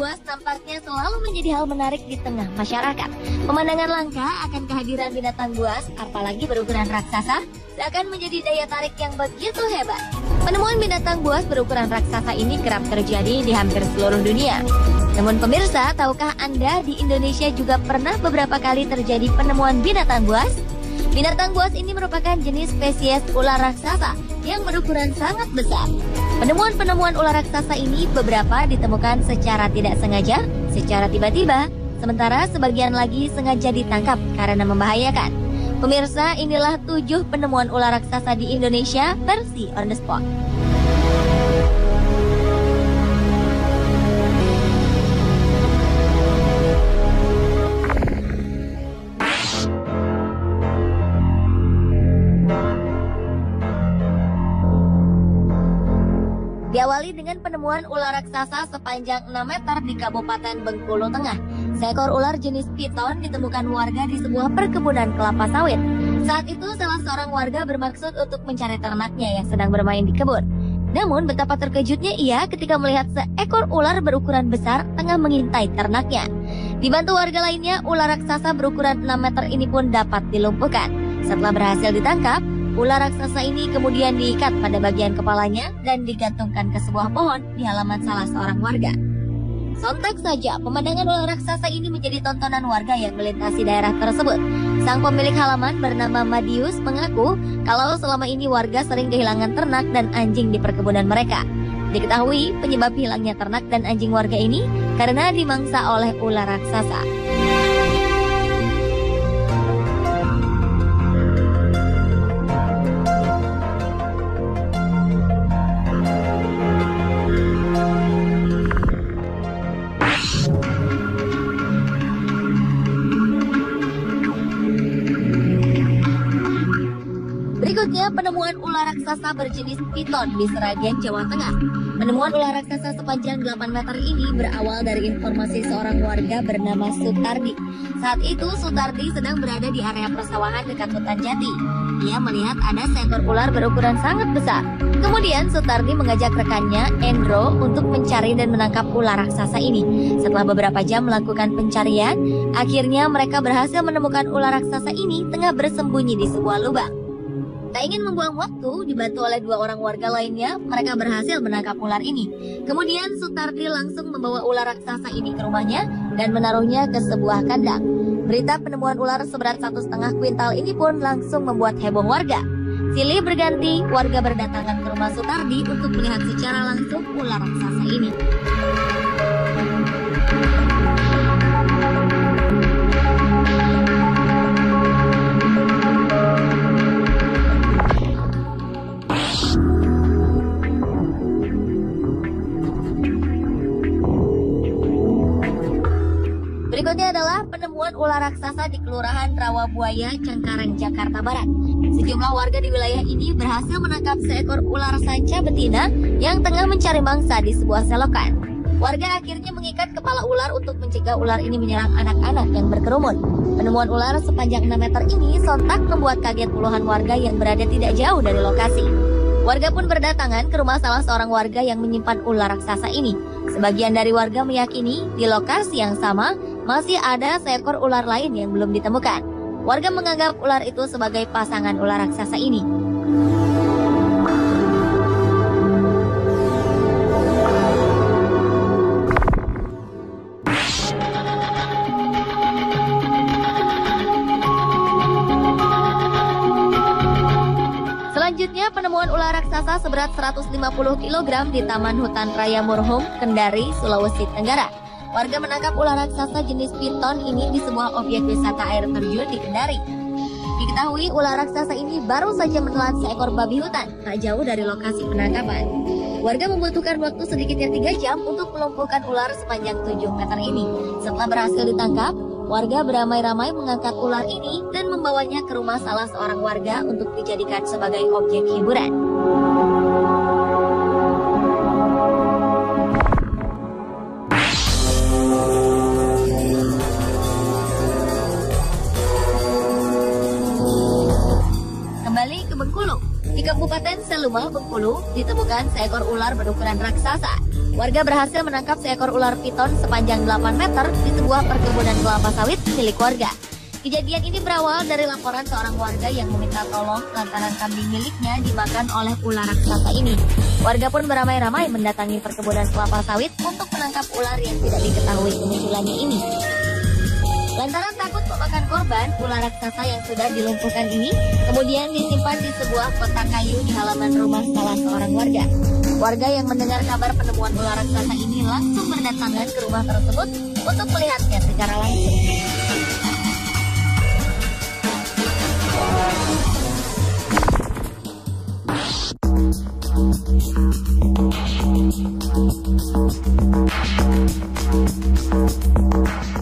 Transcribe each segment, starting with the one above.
buas nampaknya selalu menjadi hal menarik di tengah masyarakat. Pemandangan langka akan kehadiran binatang buas, apalagi berukuran raksasa, seakan menjadi daya tarik yang begitu hebat. Penemuan binatang buas berukuran raksasa ini kerap terjadi di hampir seluruh dunia. Namun pemirsa, tahukah Anda di Indonesia juga pernah beberapa kali terjadi penemuan binatang buas? Binatang buas ini merupakan jenis spesies ular raksasa yang berukuran sangat besar. Penemuan-penemuan ular raksasa ini beberapa ditemukan secara tidak sengaja, secara tiba-tiba, sementara sebagian lagi sengaja ditangkap karena membahayakan. Pemirsa, inilah 7 penemuan ular raksasa di Indonesia versi on the spot. Diawali dengan penemuan ular raksasa sepanjang 6 meter di Kabupaten Bengkulu Tengah. Seekor ular jenis piton ditemukan warga di sebuah perkebunan kelapa sawit. Saat itu salah seorang warga bermaksud untuk mencari ternaknya yang sedang bermain di kebun. Namun betapa terkejutnya ia ketika melihat seekor ular berukuran besar tengah mengintai ternaknya. Dibantu warga lainnya, ular raksasa berukuran 6 meter ini pun dapat dilumpuhkan. Setelah berhasil ditangkap, ular raksasa ini kemudian diikat pada bagian kepalanya dan digantungkan ke sebuah pohon di halaman salah seorang warga. Sontak saja, pemandangan ular raksasa ini menjadi tontonan warga yang melintasi daerah tersebut. Sang pemilik halaman bernama Madius mengaku kalau selama ini warga sering kehilangan ternak dan anjing di perkebunan mereka. Diketahui penyebab hilangnya ternak dan anjing warga ini karena dimangsa oleh ular raksasa. Berikutnya, penemuan ular raksasa berjenis piton di Sragen, Jawa Tengah. Penemuan ular raksasa sepanjang 8 meter ini berawal dari informasi seorang warga bernama Sutardi. Saat itu, Sutardi sedang berada di area persawahan dekat hutan jati. Ia melihat ada seekor ular berukuran sangat besar. Kemudian, Sutardi mengajak rekannya, Endro, untuk mencari dan menangkap ular raksasa ini. Setelah beberapa jam melakukan pencarian, akhirnya mereka berhasil menemukan ular raksasa ini tengah bersembunyi di sebuah lubang. Tak ingin membuang waktu, dibantu oleh 2 orang warga lainnya, mereka berhasil menangkap ular ini. Kemudian Sutardi langsung membawa ular raksasa ini ke rumahnya dan menaruhnya ke sebuah kandang. Berita penemuan ular seberat 1,5 kuintal ini pun langsung membuat heboh warga. Silih berganti, warga berdatangan ke rumah Sutardi untuk melihat secara langsung ular raksasa ini. Berikutnya adalah penemuan ular raksasa di Kelurahan Rawabuaya, Cengkareng, Jakarta Barat. Sejumlah warga di wilayah ini berhasil menangkap seekor ular sanca betina yang tengah mencari mangsa di sebuah selokan. Warga akhirnya mengikat kepala ular untuk mencegah ular ini menyerang anak-anak yang berkerumun. Penemuan ular sepanjang 6 meter ini sontak membuat kaget puluhan warga yang berada tidak jauh dari lokasi. Warga pun berdatangan ke rumah salah seorang warga yang menyimpan ular raksasa ini. Sebagian dari warga meyakini di lokasi yang sama masih ada seekor ular lain yang belum ditemukan. Warga menganggap ular itu sebagai pasangan ular raksasa ini. Selanjutnya, penemuan ular raksasa seberat 150 kg di Taman Hutan Raya Murhum, Kendari, Sulawesi Tenggara. Warga menangkap ular raksasa jenis piton ini di sebuah objek wisata air terjun di Kendari. Diketahui ular raksasa ini baru saja menelan seekor babi hutan tak jauh dari lokasi penangkapan. Warga membutuhkan waktu sedikitnya 3 jam untuk melumpuhkan ular sepanjang 7 meter ini. Setelah berhasil ditangkap, warga beramai-ramai mengangkat ular ini dan membawanya ke rumah salah seorang warga untuk dijadikan sebagai objek hiburan. Bengkulu. Di Kabupaten Seluma, Bengkulu, ditemukan seekor ular berukuran raksasa. Warga berhasil menangkap seekor ular piton sepanjang 8 meter di sebuah perkebunan kelapa sawit milik warga. Kejadian ini berawal dari laporan seorang warga yang meminta tolong lantaran kambing miliknya dimakan oleh ular raksasa ini. Warga pun beramai-ramai mendatangi perkebunan kelapa sawit untuk menangkap ular yang tidak diketahui kemunculannya ini. Lantaran takut memakan korban, ular raksasa yang sudah dilumpuhkan ini kemudian disimpan di sebuah kotak kayu di halaman rumah salah seorang warga. Warga yang mendengar kabar penemuan ular raksasa ini langsung berdatangan ke rumah tersebut untuk melihatnya secara langsung.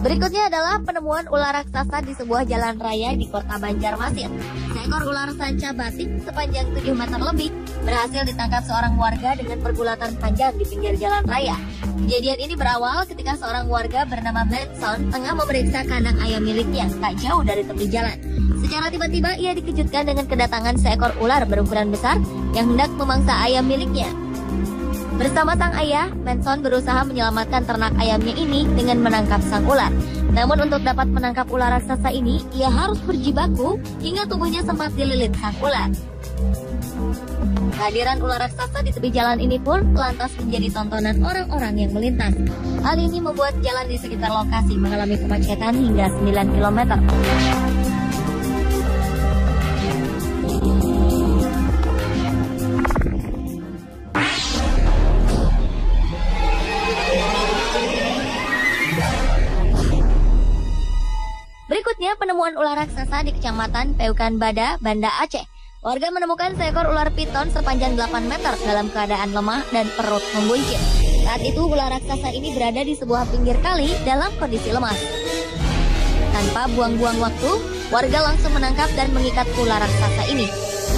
Berikutnya adalah penemuan ular raksasa di sebuah jalan raya di kota Banjarmasin. Seekor ular sanca batik sepanjang 7 meter lebih berhasil ditangkap seorang warga dengan pergulatan panjang di pinggir jalan raya. Kejadian ini berawal ketika seorang warga bernama Benson tengah memeriksa kandang ayam miliknya tak jauh dari tepi jalan. Secara tiba-tiba ia dikejutkan dengan kedatangan seekor ular berukuran besar yang hendak memangsa ayam miliknya. Bersama sang ayah, Benson berusaha menyelamatkan ternak ayamnya ini dengan menangkap sang ular. Namun untuk dapat menangkap ular raksasa ini, ia harus berjibaku hingga tubuhnya sempat dililit sang ular. Kehadiran ular raksasa di tepi jalan ini pun lantas menjadi tontonan orang-orang yang melintas. Hal ini membuat jalan di sekitar lokasi mengalami kemacetan hingga 9 km. Berikutnya penemuan ular raksasa di Kecamatan Peukan Bada, Banda Aceh. Warga menemukan seekor ular piton sepanjang 8 meter dalam keadaan lemah dan perut membuncit. Saat itu ular raksasa ini berada di sebuah pinggir kali dalam kondisi lemas. Tanpa buang-buang waktu, warga langsung menangkap dan mengikat ular raksasa ini.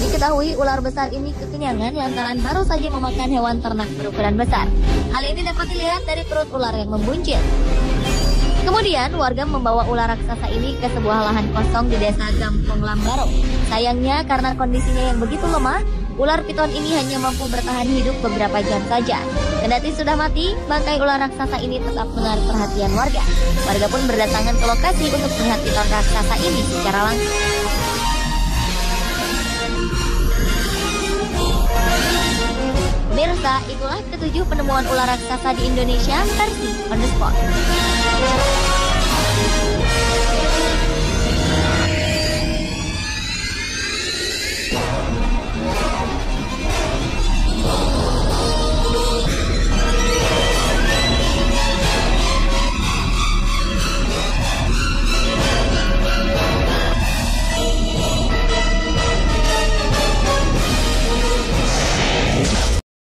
Diketahui ular besar ini kekenyangan lantaran baru saja memakan hewan ternak berukuran besar. Hal ini dapat dilihat dari perut ular yang membuncit. Kemudian warga membawa ular raksasa ini ke sebuah lahan kosong di desa Gampung Lambaro. Sayangnya karena kondisinya yang begitu lemah, ular piton ini hanya mampu bertahan hidup beberapa jam saja. Kendati sudah mati, bangkai ular raksasa ini tetap menarik perhatian warga. Warga pun berdatangan ke lokasi untuk melihat piton raksasa ini secara langsung. Pemirsa, itulah ketujuh penemuan ular raksasa di Indonesia versi On The Spot.